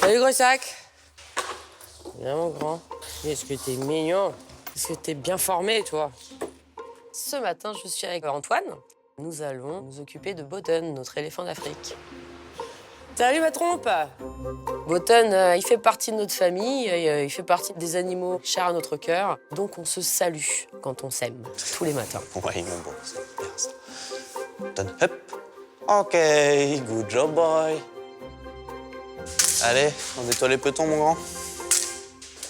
Salut gros sac. Viens mon grand. Est-ce que t'es mignon? Est-ce que t'es bien formé toi? Ce matin, je suis avec Antoine. Nous allons nous occuper de Botan, notre éléphant d'Afrique. Salut ma trompe. Botan, il fait partie de notre famille, il fait partie des animaux chers à notre cœur. Donc on se salue quand on s'aime, tous les matins. Ouais, mon bon, c'est bien ça. Botan, hop. Ok, good job, boy. Allez, on nettoie les petons, mon grand.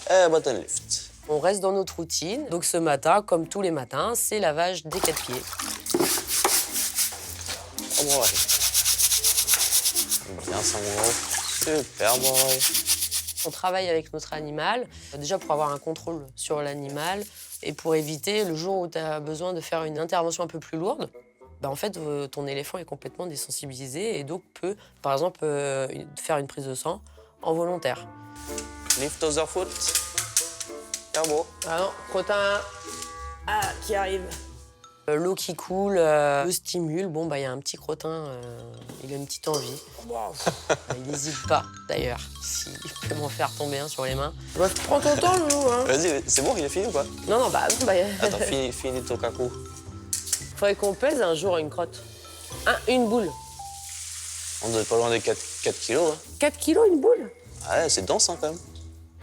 Et Botan lift. On reste dans notre routine. Donc ce matin, comme tous les matins, c'est lavage des 4 pieds. Oh, boy. Bien ça, mon gros. Super, boy. On travaille avec notre animal, déjà pour avoir un contrôle sur l'animal et pour éviter le jour où tu as besoin de faire une intervention un peu plus lourde. En fait, ton éléphant est complètement désensibilisé et donc peut, par exemple, faire une prise de sang en volontaire. Lift other foot. Bravo. Ah non, crottin qui arrive. L'eau qui coule le stimule. Bon, il y a un petit crottin, il a une petite envie. Il n'hésite pas, d'ailleurs, s'il peut m'en faire tomber un sur les mains. Bah, prends ton temps, Loulou. Hein. Vas-y, c'est bon, il a fini ou pas? Non, Attends, finis ton cacou. Faudrait qu'on pèse un jour une crotte. Une boule. On doit être pas loin des 4 kilos. Hein. 4 kilos, une boule? Ah ouais, c'est dense hein, quand même.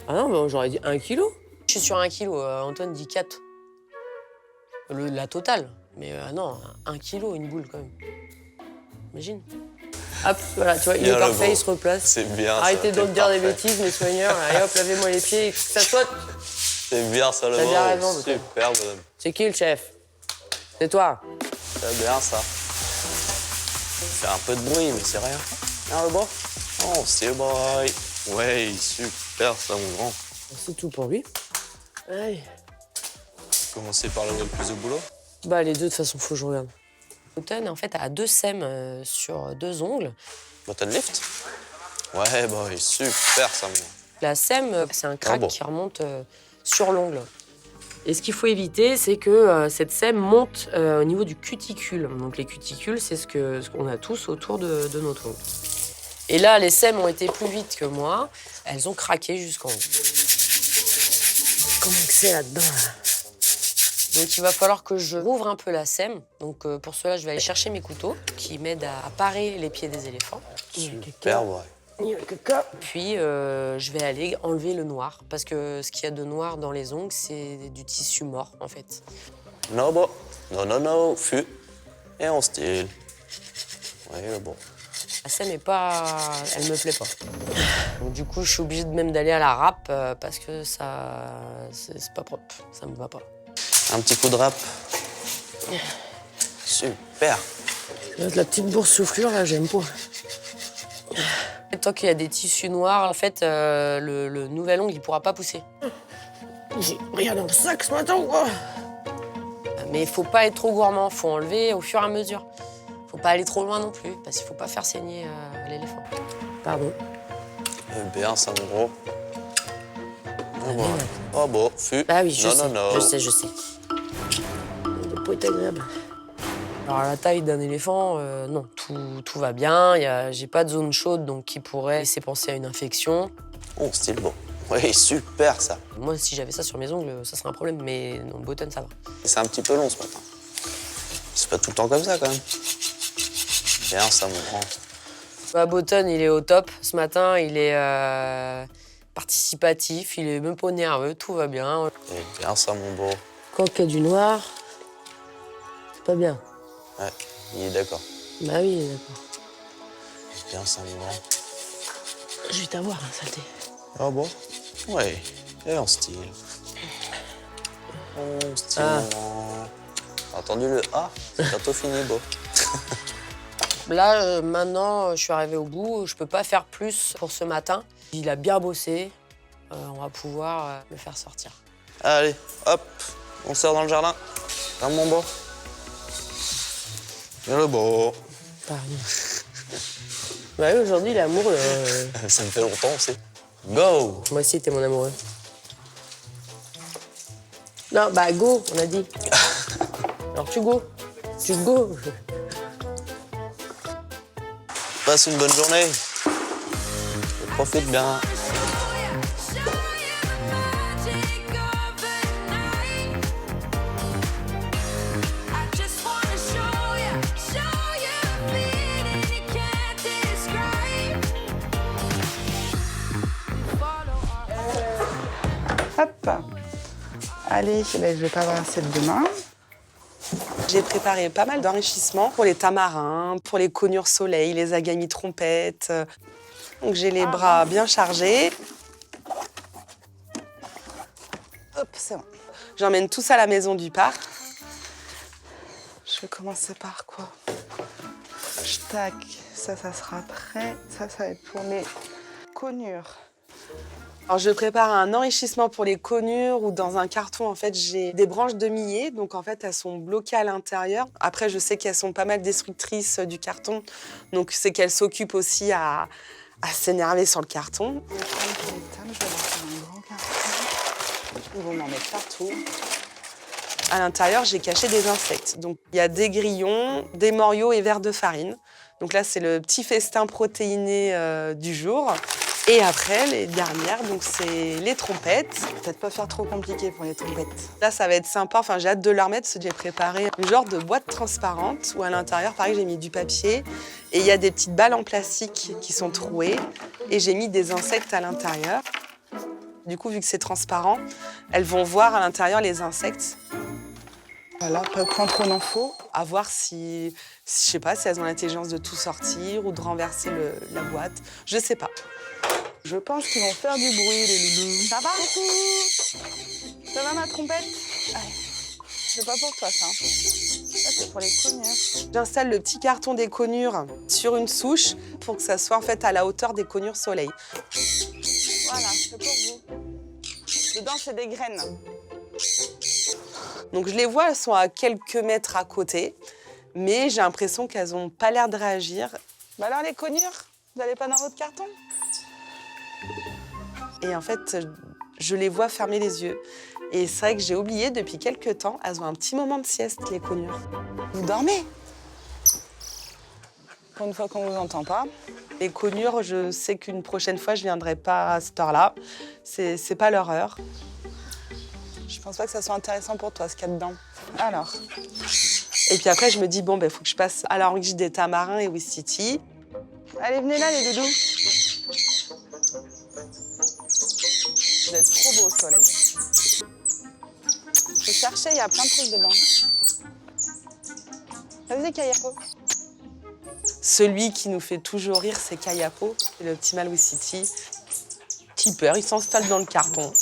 Ah non, mais j'aurais dit 1 kilo. Je suis sur 1 kilo, Antoine dit 4. La totale. Mais non, 1 kilo, une boule quand même. Imagine. Hop, voilà, tu vois, il est parfait, il se replace. C'est bien. Arrêtez donc de dire des bêtises, mes soigneurs. Allez hop, lavez-moi les pieds et que ça saute. C'est bien ça, le T'as bien raison, super, bonhomme. C'est qui le chef? C'est toi. C'est bien ça. Fait un peu de bruit, mais c'est rien. Ah, le bois? Oh, c'est boy. Ouais, super ça, mon grand. C'est tout pour lui. Allez. Commencer par là où il y a le plus de boulot? Bah, les deux, de toute façon, faut que je regarde. Botan, en fait, a 2 sèmes sur 2 ongles. Botan lift? Ouais, boy, super ça, mon grand. La sème, c'est un crack qui remonte sur l'ongle. Et ce qu'il faut éviter, c'est que cette sème monte au niveau du cuticule. Donc les cuticules, c'est ce qu'on a tous autour de notre ongle. Et là, les sèmes ont été plus vite que moi. Elles ont craqué jusqu'en haut. Comment que c'est là-dedans là? Donc il va falloir que je rouvre un peu la sème. Donc pour cela, je vais aller chercher mes couteaux qui m'aident à parer les pieds des éléphants. Super, boy. Puis je vais aller enlever le noir, parce que ce qu'il y a de noir dans les ongles, c'est du tissu mort, en fait. Non, bon. Non, fût. Et on style. Ouais, bon. La sème est pas... elle me plaît pas. Donc, du coup, je suis obligée même d'aller à la râpe, parce que ça... c'est pas propre, ça me va pas. Un petit coup de râpe. Super. La petite boursouflure, là, j'aime pas. Tant qu'il y a des tissus noirs, en fait, le nouvel ongle, il pourra pas pousser. J'ai rien dans le sac ce matin ou quoi? Mais il faut pas être trop gourmand, faut enlever au fur et à mesure. Faut pas aller trop loin non plus, parce qu'il faut pas faire saigner l'éléphant. Pardon. Eh bien, ça, mon gros. Oh, bon. Oh, bon, fût. Ah oui, je sais. Non. Je sais. Ça doit pas être agréable. Alors, à la taille d'un éléphant, non, tout va bien. J'ai pas de zone chaude, donc qui pourrait laisser penser à une infection. Oh, style bon. Oui, super, ça. Moi, si j'avais ça sur mes ongles, ça serait un problème, mais non, Botan, ça va. C'est un petit peu long, ce matin. C'est pas tout le temps comme ça, quand même. Bien, ça, mon grand. Bah, Botan, il est au top. Ce matin, il est participatif, il est même pas nerveux, tout va bien. Eh bien, ça, mon beau. Quand il y a du noir, c'est pas bien. Ouais, il est d'accord. Bah oui, il est d'accord. Bien, ça, mon grand. Je vais t'avoir, hein, saleté. Ah bon? Ouais, et en style. En style. T'as entendu le A? C'est bientôt fini, beau. Là, maintenant, je suis arrivée au bout. Je peux pas faire plus pour ce matin. Il a bien bossé. On va pouvoir le faire sortir. Allez, hop, on sort dans le jardin. Viens, mon beau. Viens, le beau. Pardon. Bah oui, aujourd'hui, il est amoureux. Ça me fait longtemps, on sait. Go! Moi aussi, t'es mon amoureux. Non, bah go, on a dit. Alors tu go. Tu go. Passe une bonne journée. Profite bien. Hop. Allez, ben, je vais pas avoir assez de demain. J'ai préparé pas mal d'enrichissements pour les tamarins, pour les conures soleil, les agamis trompettes. Donc j'ai les bras bien chargés. Hop, c'est bon. J'emmène tout ça à la maison du parc. Je vais commencer par quoi? Tac, ça sera prêt. Ça va être pour les conures. Alors, je prépare un enrichissement pour les conures où dans un carton, en fait, j'ai des branches de millet. Donc, en fait, elles sont bloquées à l'intérieur. Après, je sais qu'elles sont pas mal destructrices du carton. Donc, c'est qu'elles s'occupent aussi à s'énerver sur le carton. Je vais faire un grand carton. Ils vont m'en mettre partout. À l'intérieur, j'ai caché des insectes. Donc, il y a des grillons, des moriots et verres de farine. Donc là, c'est le petit festin protéiné du jour. Et après, les dernières, donc c'est les trompettes. Peut-être pas faire trop compliqué pour les trompettes. Là, ça va être sympa. Enfin, j'ai hâte de leur mettre parce que j'ai préparé une genre de boîte transparente où à l'intérieur, pareil, j'ai mis du papier. Et il y a des petites balles en plastique qui sont trouées. Et j'ai mis des insectes à l'intérieur. Du coup, vu que c'est transparent, elles vont voir à l'intérieur les insectes. Voilà, pas prendre trop d'infos. À voir si, je sais pas, si elles ont l'intelligence de tout sortir ou de renverser la boîte. Je sais pas. Je pense qu'ils vont faire du bruit, les loulous. Ça va? Coucou! Ça va, ma trompette? Allez. C'est pas pour toi, ça. Ça, c'est pour les conures. J'installe le petit carton des conures sur une souche pour que ça soit en fait à la hauteur des conures soleil. Voilà, c'est pour vous. Dedans, c'est des graines. Donc je les vois, elles sont à quelques mètres à côté, mais j'ai l'impression qu'elles n'ont pas l'air de réagir. Bah alors les conures, vous n'allez pas dans votre carton? Et en fait, je les vois fermer les yeux. Et c'est vrai que j'ai oublié depuis quelques temps, elles ont un petit moment de sieste, les conures. Vous dormez? Pour une fois qu'on vous entend pas. Les conures, je sais qu'une prochaine fois, je viendrai pas à cette heure-là. C'est pas leur heure. Je pense pas que ça soit intéressant pour toi, ce qu'il y a dedans. Alors. Et puis après, je me dis, bon, ben, faut que je passe à l'enrichissement des tamarins et Ouistiti. Allez, venez là, les doudous. Vous êtes trop beau au soleil. Je cherchais, il y a plein de trucs dedans. Vas-y, Kayapo. Celui qui nous fait toujours rire, c'est Kayapo, c'est le petit Malouistiti. Petit peur, il s'installe dans le carton.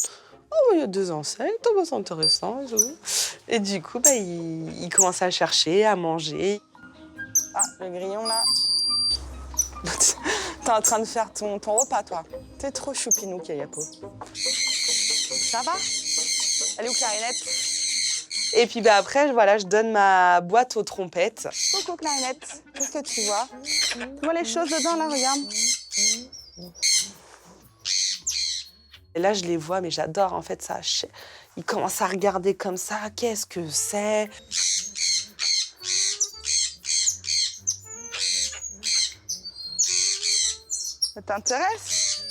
Oh, il y a deux insectes, oh, c'est intéressant. Et du coup, bah, il commence à chercher, à manger. Ah, le grillon, là. T'es en train de faire ton repas, toi. T'es trop choupinou, Kayapo. Ça va? Elle est où, Clarinette? Et puis bah, après, voilà, je donne ma boîte aux trompettes. Coucou, Clarinette. Qu'est-ce que tu vois? Tu vois les choses dedans, là, regarde. Et là, je les vois, mais j'adore, en fait, ça. Ils commencent à regarder comme ça. Qu'est-ce que c'est? Ça t'intéresse?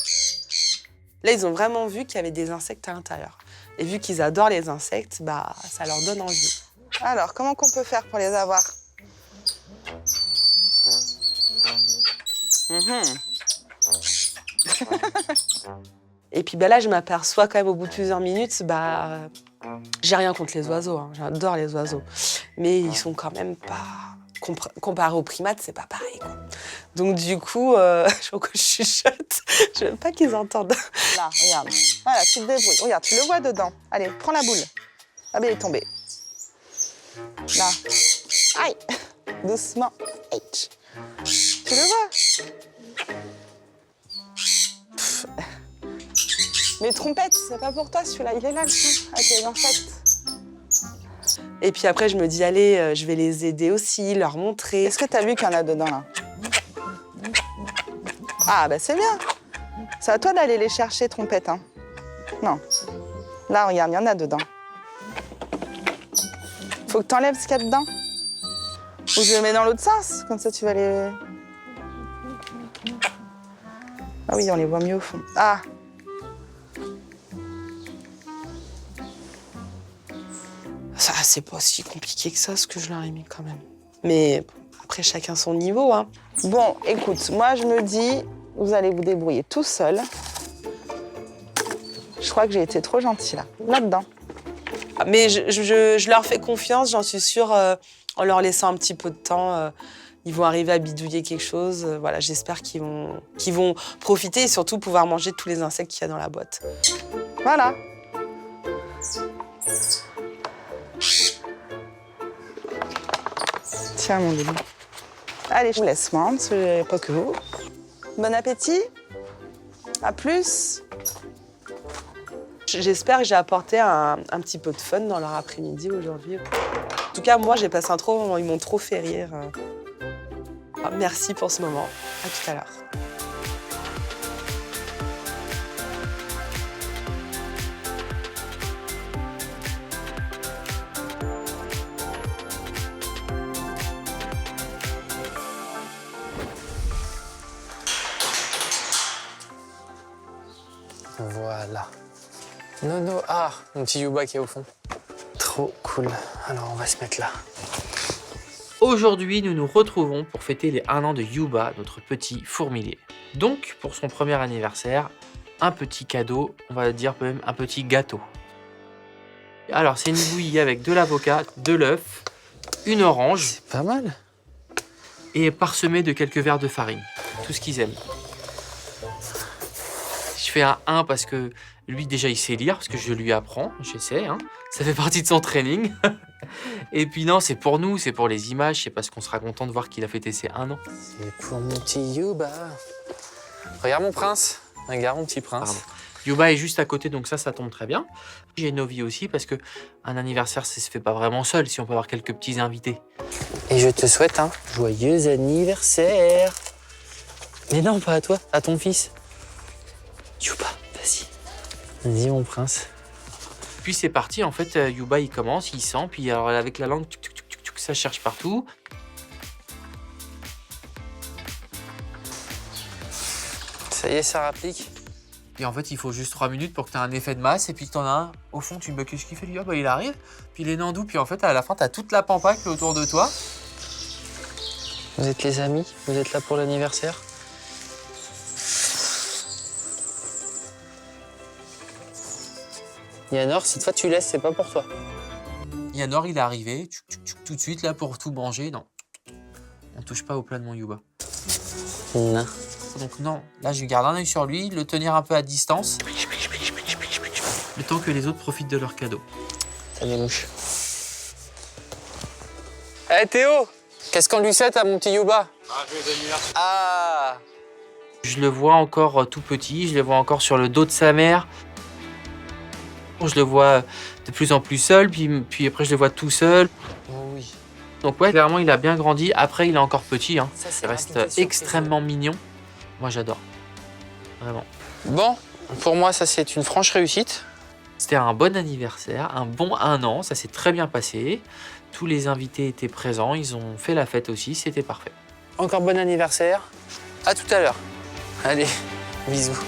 Là, ils ont vraiment vu qu'il y avait des insectes à l'intérieur. Et vu qu'ils adorent les insectes, bah, ça leur donne envie. Alors, comment qu'on peut faire pour les avoir? Et puis bah, là, je m'aperçois quand même au bout de plusieurs minutes, bah, j'ai rien contre les oiseaux, hein. J'adore les oiseaux. Mais ils sont quand même pas... Comparé aux primates, c'est pas pareil, quoi. Donc du coup, je crois que je chuchote. Je veux pas qu'ils entendent. Là, regarde. Voilà, tu te débrouilles. Regarde, tu le vois dedans. Allez, prends la boule. Ah ben, il est tombé. Là. Aïe. Doucement. Aïe. Tu le vois? Pff. Les trompettes, c'est pas pour toi celui-là. Il est là, le tien, avec les insectes. Et puis après, je me dis, allez, je vais les aider aussi, leur montrer. Est-ce que tu as vu qu'il y en a dedans, là? Ah, bah c'est bien. C'est à toi d'aller les chercher, trompettes, hein. Non. Là, regarde, il y en a dedans. Faut que tu enlèves ce qu'il y a dedans. Ou je le mets dans l'autre sens, comme ça tu vas les... Ah oui, on les voit mieux au fond. Ah! Ça, c'est pas si compliqué que ça, ce que je leur ai mis quand même. Mais après, chacun son niveau, hein. Bon, écoute, moi, je me dis, vous allez vous débrouiller tout seul. Je crois que j'ai été trop gentille, là-dedans. Mais je leur fais confiance, j'en suis sûre, en leur laissant un petit peu de temps. Ils vont arriver à bidouiller quelque chose. Voilà, j'espère qu'ils vont profiter et surtout pouvoir manger tous les insectes qu'il y a dans la boîte. Voilà. Tiens, mon bébé. Allez, je vous laisse moi, parce que j'ai pas que vous. Bon appétit. À plus. J'espère que j'ai apporté un petit peu de fun dans leur après-midi aujourd'hui. En tout cas, moi, j'ai passé un trop bon moment. Ils m'ont trop fait rire. Merci pour ce moment. À tout à l'heure. Voilà. Nono, ah, mon petit Yuba qui est au fond. Trop cool. Alors, on va se mettre là. Aujourd'hui, nous nous retrouvons pour fêter les 1 an de Yuba, notre petit fourmilier. Donc, pour son premier anniversaire, un petit cadeau, on va dire même un petit gâteau. Alors, c'est une bouillie avec de l'avocat, de l'œuf, une orange C'est pas mal. et parsemé de quelques verres de farine. Tout ce qu'ils aiment. Je fais un 1 parce que lui, déjà, il sait lire, parce que je lui apprends, j'essaie. Hein. Ça fait partie de son training. Et puis non, c'est pour nous, c'est pour les images, c'est parce qu'on sera content de voir qu'il a fêté ses 1 an. C'est pour mon petit Yuba. Regarde mon prince. Regarde mon petit prince. Pardon. Yuba est juste à côté, donc ça tombe très bien. J'ai Novi aussi, parce que un anniversaire, ça se fait pas vraiment seul, si on peut avoir quelques petits invités. Et je te souhaite un joyeux anniversaire. Mais non, pas à toi, à ton fils. Yuba, vas-y. Vas-y, mon prince. Puis c'est parti, en fait, Yuba, il commence, il sent, puis alors avec la langue, tuc, tuc, tuc, tuc, ça cherche partout. Ça y est, ça rapplique. Et en fait, il faut juste 3 minutes pour que tu aies un effet de masse, et puis t'en as un. Au fond, tu me dis, qu'est-ce qu'il fait, lui? Ah, bah, il arrive, puis il est nandou, puis en fait, à la fin, t'as toute la pampa qui est autour de toi. Vous êtes les amis? Vous êtes là pour l'anniversaire? Yanor, cette fois, tu laisses, c'est pas pour toi. Yanor, il est arrivé, tuc, tuc, tuc, tout de suite, là, pour tout manger. Non, on touche pas au plat de mon Yuba. Non. Donc non, là, je garde un œil sur lui, le tenir un peu à distance. Le temps que les autres profitent de leur cadeau. T'as des mouches. Hé Théo, qu'est-ce qu'on lui souhaite à mon petit Yuba? Ah, Je le vois encore tout petit, je le vois encore sur le dos de sa mère. Je le vois de plus en plus seul, puis après je le vois tout seul. oh oui. Donc ouais, clairement il a bien grandi. Après il est encore petit, hein. Ça, c'est Il reste rapide, c'est extrêmement mignon. Moi j'adore, vraiment. Bon, pour moi, ça c'est une franche réussite. C'était un bon anniversaire, un bon 1 an, ça s'est très bien passé. Tous les invités étaient présents, ils ont fait la fête aussi, c'était parfait. Encore bon anniversaire. À tout à l'heure. Allez, bisous.